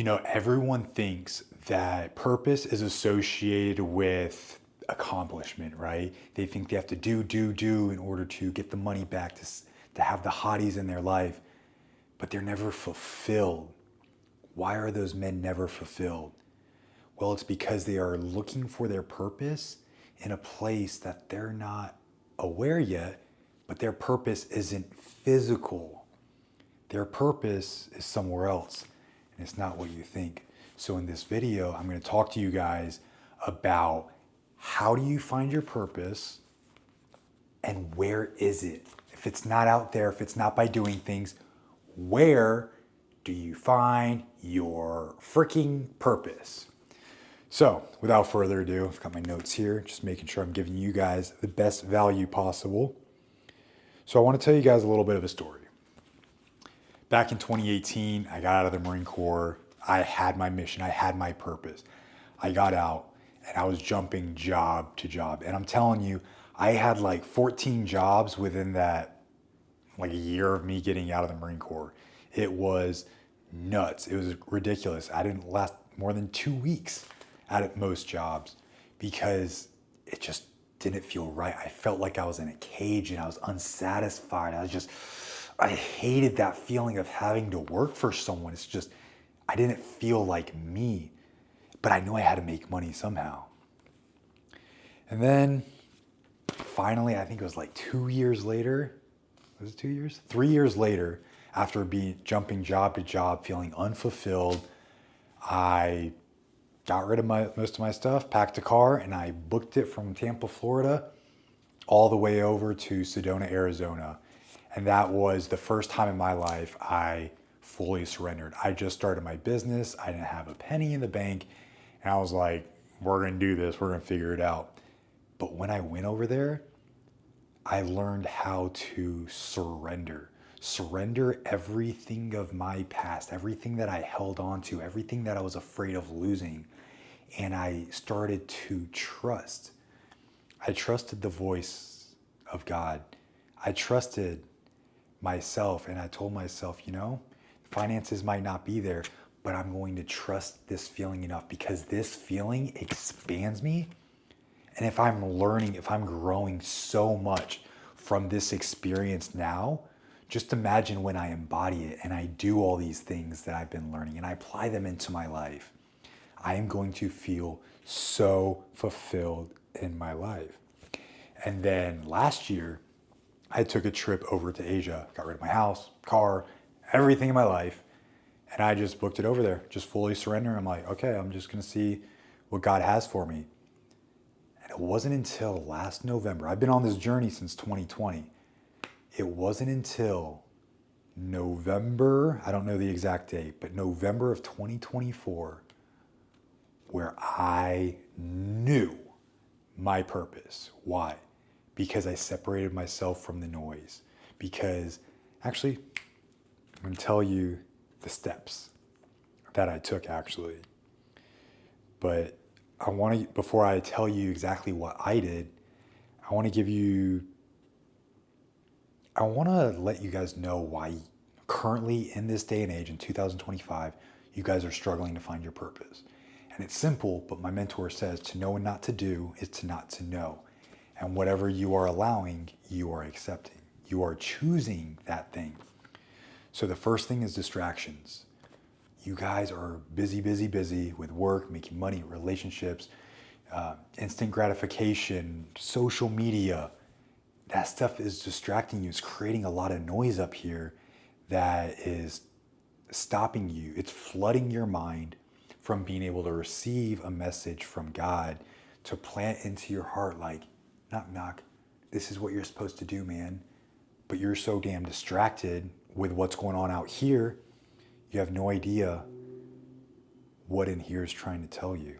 Everyone thinks that purpose is associated with accomplishment, right? They think they have to do in order to get the money back, to have the hotties in their life, but they're never fulfilled. Why are those men never fulfilled? Well, it's because they are looking for their purpose in a place that they're not aware yet, but their purpose isn't physical. Their purpose is somewhere else, and it's not what you think. So in this video, I'm going to talk to you guys about how do you find your purpose and where is it? If it's not out there, if it's not by doing things, where do you find your freaking purpose? So without further ado, I've got my notes here, just making sure I'm giving you guys the best value possible. So I want to tell you guys a little bit of a story. Back in 2018, I got out of the Marine Corps. I had my mission. I had my purpose. I got out and I was jumping job to job. And I'm telling you, I had like 14 jobs within that, like a year of me getting out of the Marine Corps. It was nuts. It was ridiculous. I didn't last more than 2 weeks at most jobs because it just didn't feel right. I felt like I was in a cage and I was unsatisfied. I hated that feeling of having to work for someone. It's just, I didn't feel like me, but I knew I had to make money somehow. And then finally, I think it was like 2 years later, was it 2 years? 3 years later, after jumping job to job, feeling unfulfilled, I got rid of most of my stuff, packed a car, and I booked it from Tampa, Florida, all the way over to Sedona, Arizona. And that was the first time in my life I fully surrendered. I just started my business. I didn't have a penny in the bank. And I was like, we're going to do this. We're going to figure it out. But when I went over there, I learned how to surrender. Surrender everything of my past, everything that I held on to, everything that I was afraid of losing. And I started to trust. I trusted the voice of God. I trusted myself, and I told myself, finances might not be there, but I'm going to trust this feeling enough because this feeling expands me. And if I'm growing so much from this experience now, just imagine when I embody it and I do all these things that I've been learning and I apply them into my life, I am going to feel so fulfilled in my life. And then last year, I took a trip over to Asia, got rid of my house, car, everything in my life, and I just booked it over there, just fully surrender. I'm like, okay, I'm just gonna see what God has for me. And it wasn't until last November, I've been on this journey since 2020. It wasn't until November, I don't know the exact date, but November of 2024, where I knew my purpose. Why? Because I separated myself from the noise. Because actually, I'm going to tell you the steps that I took actually. But before I tell you exactly what I did, I want to let you guys know why currently in this day and age in 2025, you guys are struggling to find your purpose. And it's simple, but my mentor says to know and not to do is to not to know. And whatever you are allowing, you are accepting. You are choosing that thing. So the first thing is distractions. You guys are busy with work, making money, relationships, instant gratification, social media. That stuff is distracting you. It's creating a lot of noise up here that is stopping you. It's flooding your mind from being able to receive a message from God to plant into your heart like, knock, knock, this is what you're supposed to do, man. But you're so damn distracted with what's going on out here, you have no idea what in here is trying to tell you.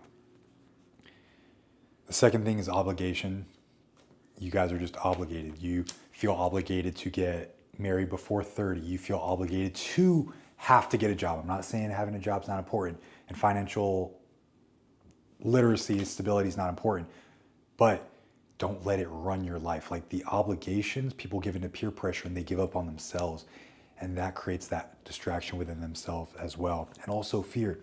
The second thing is obligation. You guys are just obligated. You feel obligated to get married before 30. You feel obligated to have to get a job. I'm not saying having a job is not important, and financial literacy and stability is not important, but don't let it run your life. Like the obligations, people give into peer pressure and they give up on themselves. And that creates that distraction within themselves as well. And also fear.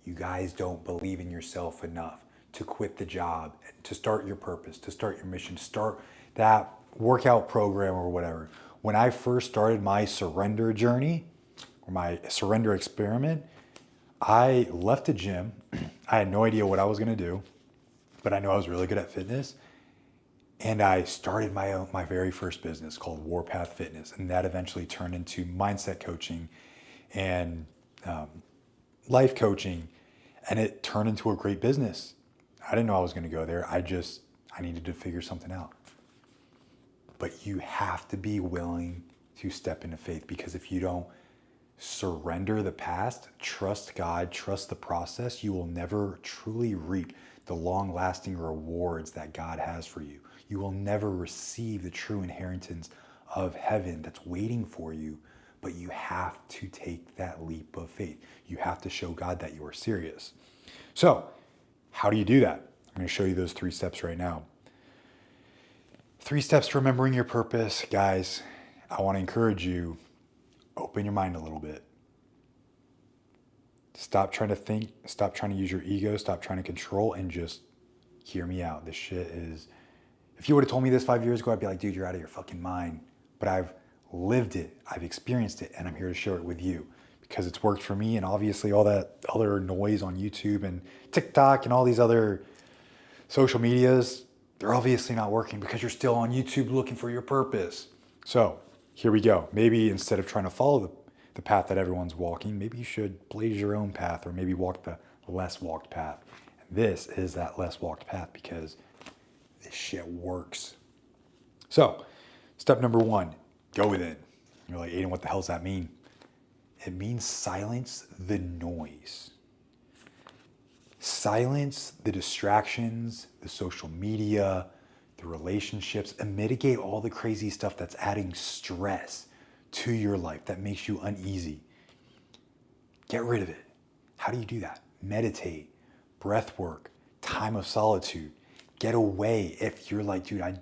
You guys don't believe in yourself enough to quit the job, to start your purpose, to start your mission, to start that workout program or whatever. When I first started my surrender journey or my surrender experiment, I left the gym. I had no idea what I was going to do, but I knew I was really good at fitness. And I started my very first business called Warpath Fitness. And that eventually turned into mindset coaching and life coaching. And it turned into a great business. I didn't know I was going to go there. I needed to figure something out. But you have to be willing to step into faith, because if you don't surrender the past, trust God, trust the process, you will never truly reap the long-lasting rewards that God has for you. You will never receive the true inheritance of heaven that's waiting for you, but you have to take that leap of faith. You have to show God that you are serious. So, how do you do that? I'm going to show you those 3 steps right now. 3 steps to remembering your purpose. Guys, I want to encourage you, open your mind a little bit. Stop trying to think, stop trying to use your ego, stop trying to control, and just hear me out. This shit is, if you would have told me this 5 years ago, I'd be like, dude, you're out of your fucking mind. But I've lived it, I've experienced it, and I'm here to share it with you because it's worked for me. And obviously all that other noise on YouTube and TikTok and all these other social medias, they're obviously not working because you're still on YouTube looking for your purpose. So here we go. Maybe instead of trying to follow the path that everyone's walking, maybe you should blaze your own path, or maybe walk the less walked path. And this is that less walked path because this shit works. So step number 1, go within. You're like, Aiden, what the hell does that mean? It means silence the noise. Silence the distractions, the social media, the relationships, and mitigate all the crazy stuff that's adding stress to your life that makes you uneasy. Get rid of it. How do you do that? Meditate, breath work, time of solitude. Get away. If you're like, dude, I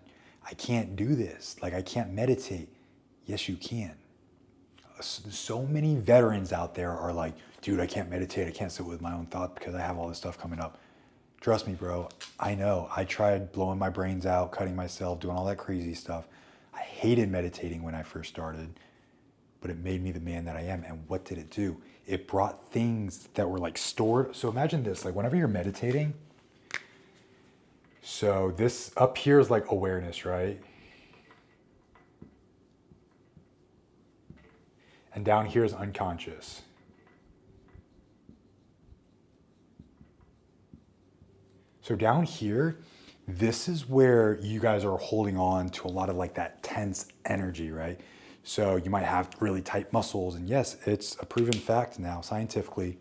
can't do this. Like, I can't meditate. Yes, you can. So many veterans out there are like, dude, I can't meditate. I can't sit with my own thoughts because I have all this stuff coming up. Trust me, bro. I know. I tried blowing my brains out, cutting myself, doing all that crazy stuff. I hated meditating when I first started, but it made me the man that I am. And what did it do? It brought things that were like stored. So imagine this, like whenever you're meditating, so this up here is like awareness, right? And down here is unconscious. So down here, this is where you guys are holding on to a lot of like that tense energy, right? So you might have really tight muscles. And yes, it's a proven fact now scientifically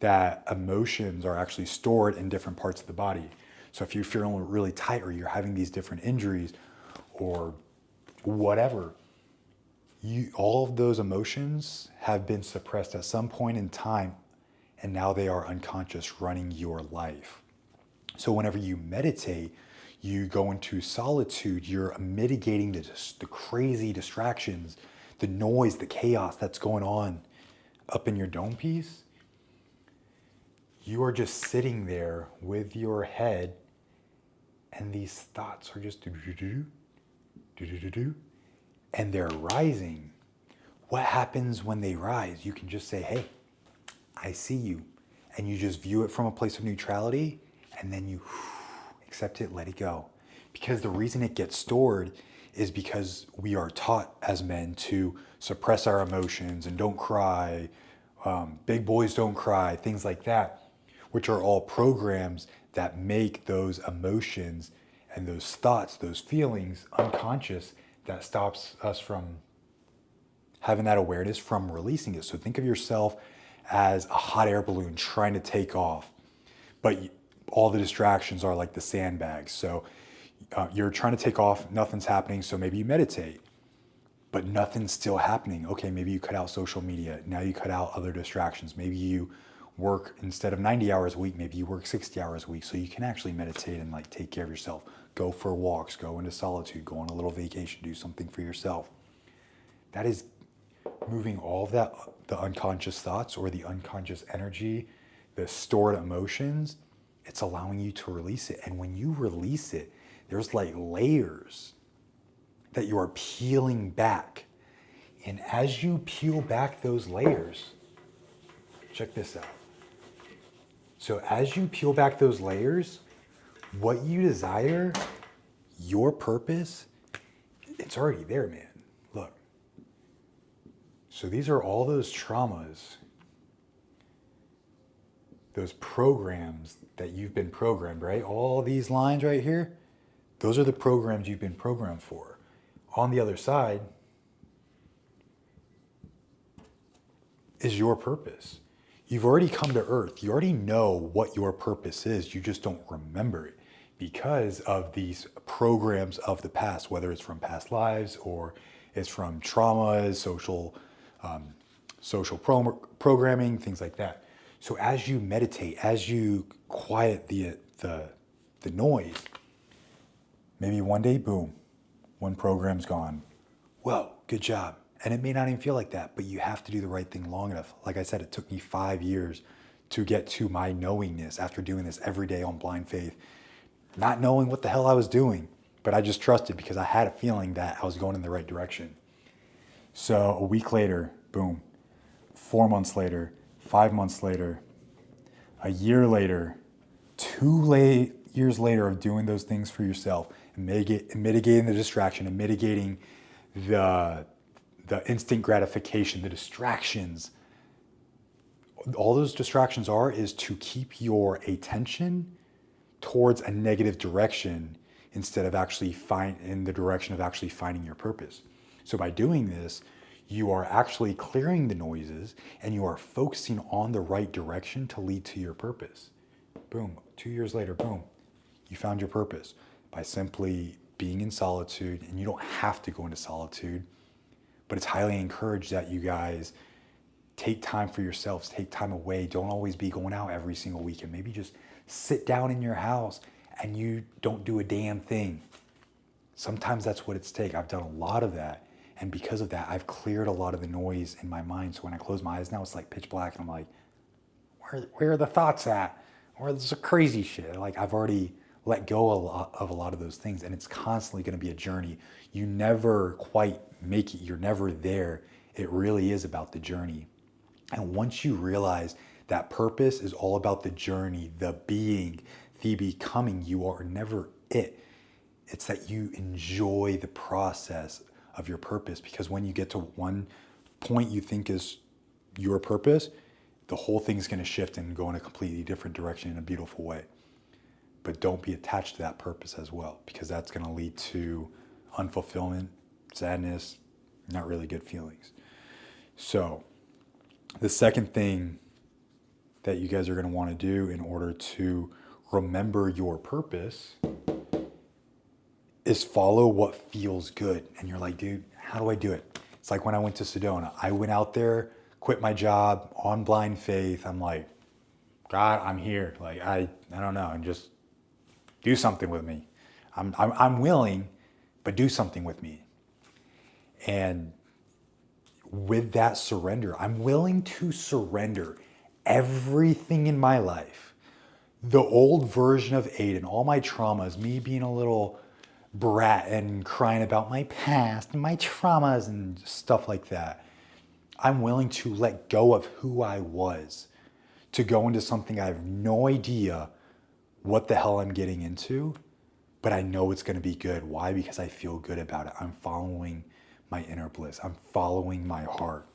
that emotions are actually stored in different parts of the body. So if you're feeling really tight or you're having these different injuries or whatever, all of those emotions have been suppressed at some point in time, and now they are unconscious running your life. So whenever you meditate, you go into solitude, you're mitigating the crazy distractions, the noise, the chaos that's going on up in your dome piece. You are just sitting there with your head, and these thoughts are just do-do-do-do, do-do-do-do, and they're rising. What happens when they rise? You can just say, hey, I see you. And you just view it from a place of neutrality, and then you accept it, let it go. Because the reason it gets stored is because we are taught as men to suppress our emotions and don't cry, big boys don't cry, things like that, which are all programs that make those emotions and those thoughts, those feelings unconscious, that stops us from having that awareness, from releasing it. So think of yourself as a hot air balloon trying to take off, but all the distractions are like the sandbags. So you're trying to take off, nothing's happening, so maybe you meditate, but nothing's still happening. Okay, maybe you cut out social media. Now you cut out other distractions. Maybe you work, instead of 90 hours a week, maybe you work 60 hours a week, so you can actually meditate and like take care of yourself. Go for walks, go into solitude, go on a little vacation, do something for yourself. That is moving all of that, the unconscious thoughts or the unconscious energy, the stored emotions, it's allowing you to release it. And when you release it, there's like layers that you are peeling back. And as you peel back those layers, check this out. So as you peel back those layers, what you desire, your purpose, it's already there, man. Look. So these are all those traumas, those programs that you've been programmed, right? All these lines right here, those are the programs you've been programmed for. On the other side is your purpose. You've already come to earth. You already know what your purpose is. You just don't remember it because of these programs of the past, whether it's from past lives or it's from traumas, social programming, things like that. So as you meditate, as you quiet the noise, maybe one day, boom, one program's gone. Whoa, good job. And it may not even feel like that, but you have to do the right thing long enough. Like I said, it took me 5 years to get to my knowingness after doing this every day on blind faith, not knowing what the hell I was doing, but I just trusted because I had a feeling that I was going in the right direction. So a week later, boom, 4 months later, 5 months later, a year later, 2 years later of doing those things for yourself and mitigating the distraction and mitigating the instant gratification, the distractions. All those distractions is to keep your attention towards a negative direction instead of actually in the direction of actually finding your purpose. So by doing this, you are actually clearing the noises and you are focusing on the right direction to lead to your purpose. Boom, 2 years later, boom, you found your purpose by simply being in solitude. And you don't have to go into solitude, but it's highly encouraged that you guys take time for yourselves, take time away. Don't always be going out every single weekend. Maybe just sit down in your house and you don't do a damn thing. Sometimes that's what it's take. I've done a lot of that. And because of that, I've cleared a lot of the noise in my mind. So when I close my eyes now, it's like pitch black. And I'm like, where are the thoughts at? Where's the crazy shit? Like I've already let go of a lot of those things. And it's constantly going to be a journey. You never quite make it. You're never there. It really is about the journey. And once you realize that purpose is all about the journey, the being, the becoming, you are never it. It's that you enjoy the process of your purpose, because when you get to one point you think is your purpose, the whole thing is going to shift and go in a completely different direction in a beautiful way. But don't be attached to that purpose as well, because that's going to lead to unfulfillment, sadness, not really good feelings. So the second thing that you guys are going to want to do in order to remember your purpose is follow what feels good. And you're like, dude, how do I do it? It's like when I went to Sedona. I went out there, quit my job on blind faith. I'm like, God, I'm here. Like, I don't know. And just do something with me. I'm willing, but do something with me. And with that surrender, I'm willing to surrender everything in my life. The old version of Aiden, all my traumas, me being a little brat and crying about my past and my traumas and stuff like that. I'm willing to let go of who I was to go into something I have no idea what the hell I'm getting into, but I know it's going to be good. Why? Because I feel good about it. I'm following my inner bliss. I'm following my heart.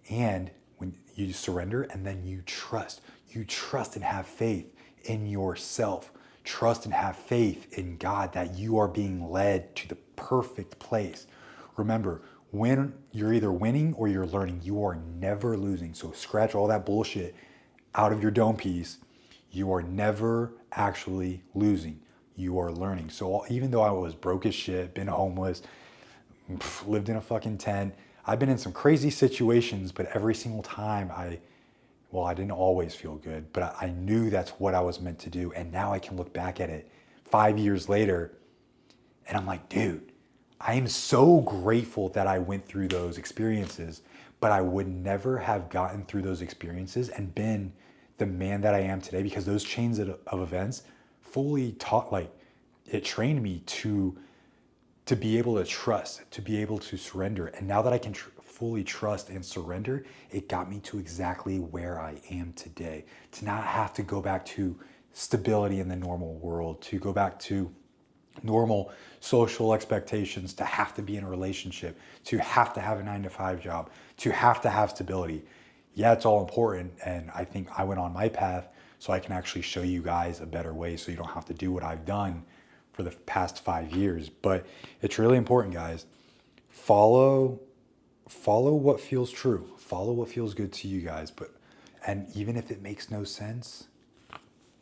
And when you surrender and then you trust and have faith in yourself. Trust and have faith in God that you are being led to the perfect place. Remember, when you're either winning or you're learning, you are never losing. So scratch all that bullshit out of your dome piece. You are never actually losing. You are learning. So even though I was broke as shit, been homeless, lived in a fucking tent, I've been in some crazy situations, but every single time I didn't always feel good, but I knew that's what I was meant to do. And now I can look back at it 5 years later and I'm like, dude, I am so grateful that I went through those experiences, but I would never have gotten through those experiences and been the man that I am today, because those chains of events fully taught, like, it trained me to be able to trust, to be able to surrender. And now that I can fully trust and surrender, it got me to exactly where I am today. To not have to go back to stability in the normal world, to go back to normal social expectations, to have to be in a relationship, to have to have a 9 to 5 job, to have stability. Yeah, it's all important. And I think I went on my path so I can actually show you guys a better way so you don't have to do what I've done for the past 5 years. But it's really important, guys. Follow what feels true. Follow what feels good to you guys. And even if it makes no sense,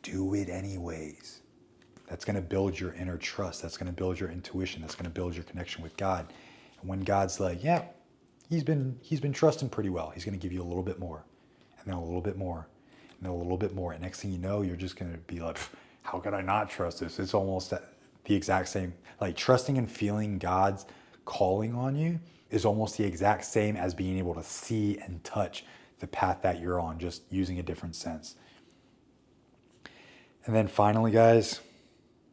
do it anyways. That's going to build your inner trust. That's going to build your intuition. That's going to build your connection with God. And when God's like, yeah, he's been trusting pretty well, he's going to give you a little bit more, and then a little bit more, and then a little bit more. And next thing you know, you're just going to be like, how could I not trust this? It's almost the exact same. Like, trusting and feeling God's calling on you is almost the exact same as being able to see and touch the path that you're on, just using a different sense. And then finally, guys,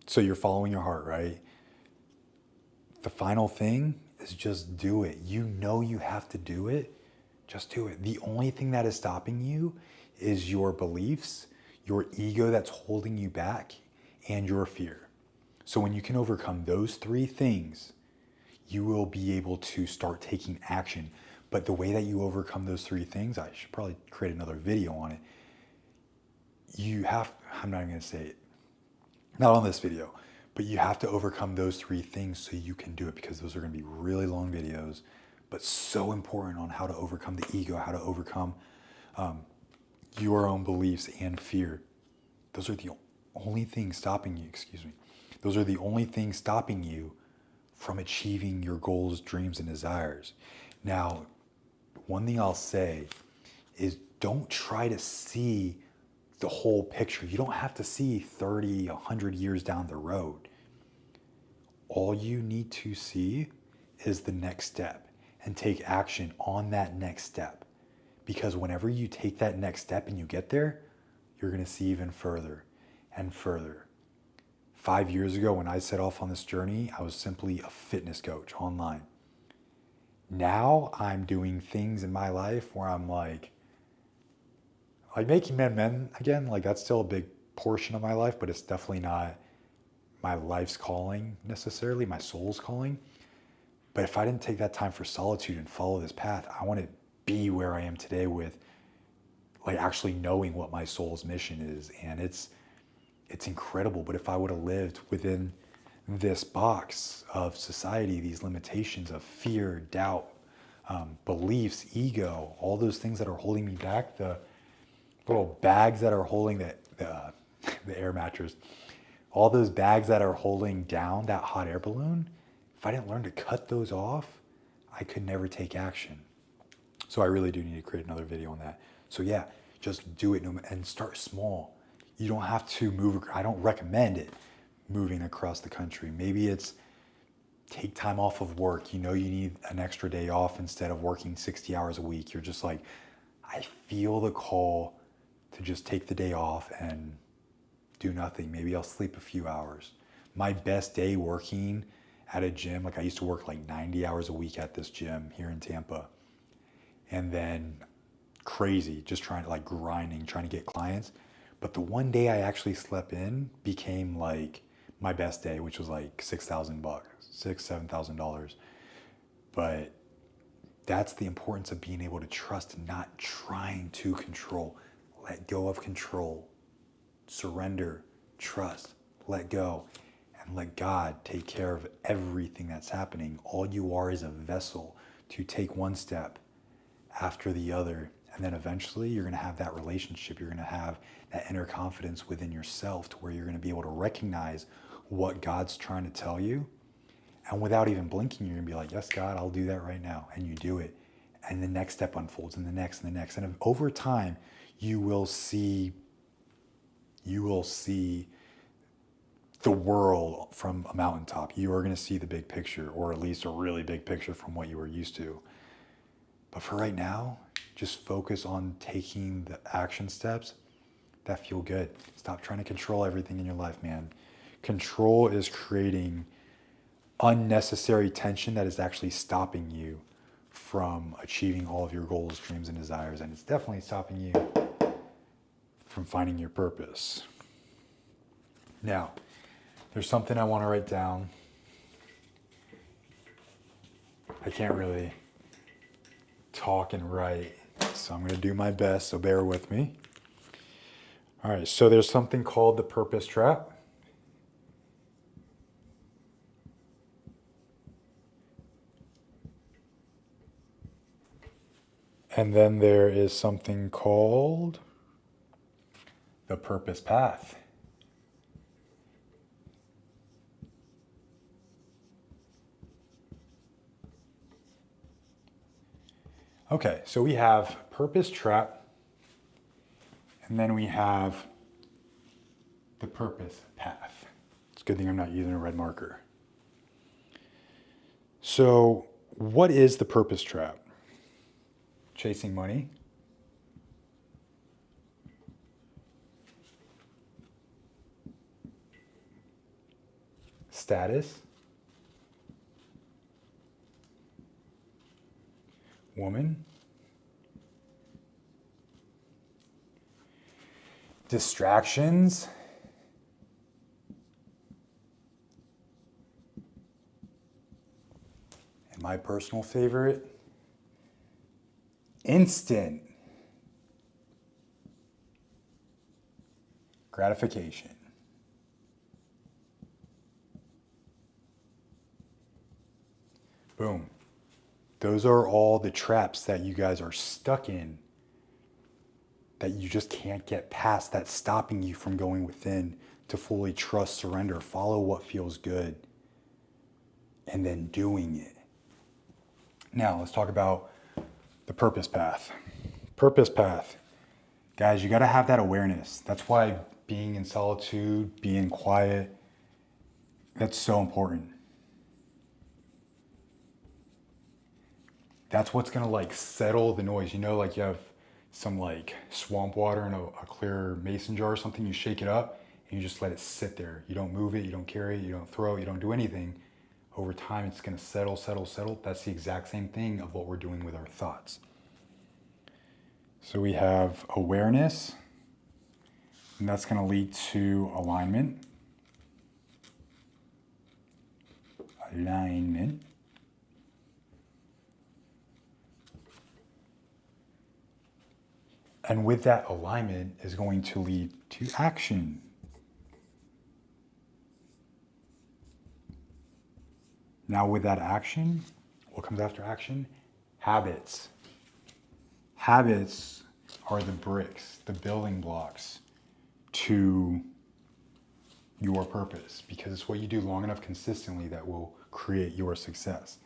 so you're following your heart, right? The final thing is just do it. You know you have to do it. Just do it. The only thing that is stopping you is your beliefs, your ego that's holding you back, and your fear. So when you can overcome those 3 things, you will be able to start taking action. But the way that you overcome those 3 things, I should probably create another video on it. I'm not even going to say it, not on this video, but you have to overcome those 3 things so you can do it, because those are going to be really long videos, but so important on how to overcome the ego, how to overcome your own beliefs and fear. Those are the only things stopping you, Those are the only things stopping you from achieving your goals, dreams, and desires. Now, one thing I'll say is, don't try to see the whole picture. You don't have to see 30, 100 years down the road. All you need to see is the next step and take action on that next step. Because whenever you take that next step and you get there, you're going to see even further and further. 5 years ago, when I set off on this journey, I was simply a fitness coach online. Now I'm doing things in my life where I'm like making men again. Like, that's still a big portion of my life, but it's definitely not my life's calling necessarily, my soul's calling. But if I didn't take that time for solitude and follow this path, I want to be where I am today with, like, actually knowing what my soul's mission is. And it's incredible. But if I would have lived within this box of society, these limitations of fear, doubt, beliefs, ego, all those things that are holding me back, the little bags that are holding the air mattress, all those bags that are holding down that hot air balloon, if I didn't learn to cut those off, I could never take action. So I really do need to create another video on that. So yeah, just do it and start small. You don't have to move. I don't recommend it, moving across the country. Maybe it's take time off of work. You know you need an extra day off instead of working 60 hours a week. You're just like, I feel the call to just take the day off and do nothing. Maybe I'll sleep a few hours. My best day working at a gym, like, I used to work like 90 hours a week at this gym here in Tampa. And then crazy, just trying to grinding, trying to get clients. But the one day I actually slept in became like my best day, which was like $6,000, $7,000. But that's the importance of being able to trust and not trying to control. Let go of control. Surrender, trust, let go, and let God take care of everything that's happening. All you are is a vessel to take one step after the other. And then eventually you're going to have that relationship. You're going to have that inner confidence within yourself to where you're going to be able to recognize what God's trying to tell you. And without even blinking, you're going to be like, yes, God, I'll do that right now. And you do it. And the next step unfolds, and the next, and the next. And over time, you will see the world from a mountaintop. You are going to see the big picture, or at least a really big picture from what you were used to. But for right now, just focus on taking the action steps that feel good. Stop trying to control everything in your life, man. Control is creating unnecessary tension that is actually stopping you from achieving all of your goals, dreams, and desires. And it's definitely stopping you from finding your purpose. Now, there's something I want to write down. I can't really talk and write, so I'm going to do my best, so bear with me. All right, so there's something called the purpose trap. And then there is something called the purpose path. Okay, so we have purpose trap, and then we have the purpose path. It's a good thing I'm not using a red marker. So what is the purpose trap? Chasing money, status, woman, distractions, and my personal favorite, instant gratification. Boom. Those are all the traps that you guys are stuck in, that you just can't get past, that's stopping you from going within to fully trust, surrender, follow what feels good, and then doing it. Now, let's talk about the purpose path. Purpose path. Guys, you got to have that awareness. That's why being in solitude, being quiet, that's so important. That's what's going to like settle the noise. You know, like you have some like swamp water in a clear mason jar or something, you shake it up and you just let it sit there. You don't move it, you don't carry it, you don't throw it, you don't do anything. Over time, it's going to settle, settle, settle. That's the exact same thing of what we're doing with our thoughts. So we have awareness, and that's going to lead to alignment. Alignment. And with that alignment is going to lead to action. Now with that action, what comes after action? Habits. Habits are the bricks, the building blocks to your purpose, because it's what you do long enough consistently that will create your success.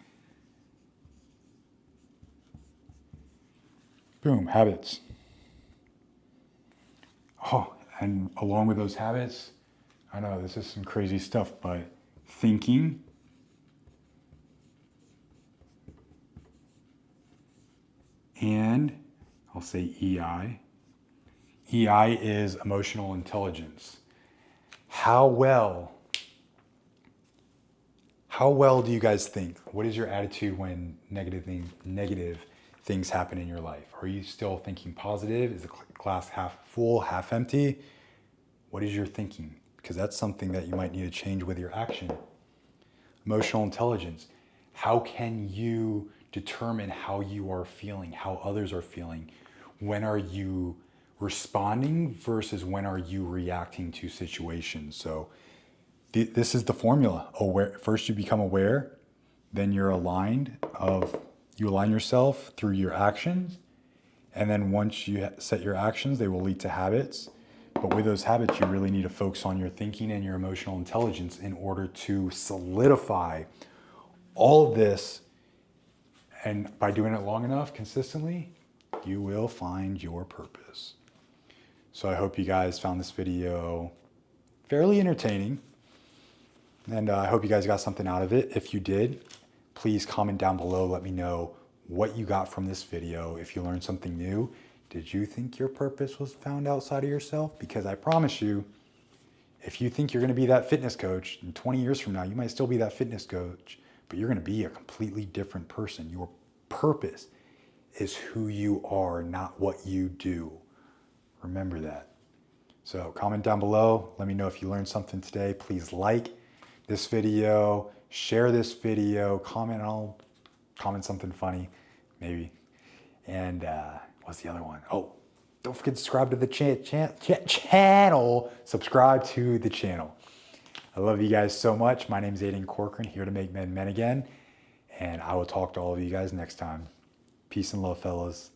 Boom, habits. Oh, and along with those habits, I know this is some crazy stuff, but thinking, and I'll say EI. EI is emotional intelligence. How well do you guys think? What is your attitude when negative things happen in your life? Are you still thinking positive? Is the glass half full, half empty? What is your thinking? Because that's something that you might need to change with your action. Emotional intelligence. How can you determine how you are feeling, how others are feeling? When are you responding versus when are you reacting to situations? So this is the formula. First you become aware, then you're aligned you align yourself through your actions. And then once you set your actions, they will lead to habits. But with those habits, you really need to focus on your thinking and your emotional intelligence in order to solidify all of this. And by doing it long enough, consistently, you will find your purpose. So I hope you guys found this video fairly entertaining. And I hope you guys got something out of it. If you did, please comment down below. Let me know what you got from this video. If you learned something new, did you think your purpose was found outside of yourself? Because I promise you, if you think you're going to be that fitness coach, in 20 years from now, you might still be that fitness coach, but you're going to be a completely different person. Your purpose is who you are, not what you do. Remember that. So comment down below. Let me know if you learned something today. Please like this video, share this video, comment something funny, maybe. And what's the other one? Oh, don't forget to subscribe to the channel. Subscribe to the channel. I love you guys so much. My name is Aiden Corcoran, here to make men men again. And I will talk to all of you guys next time. Peace and love, fellas.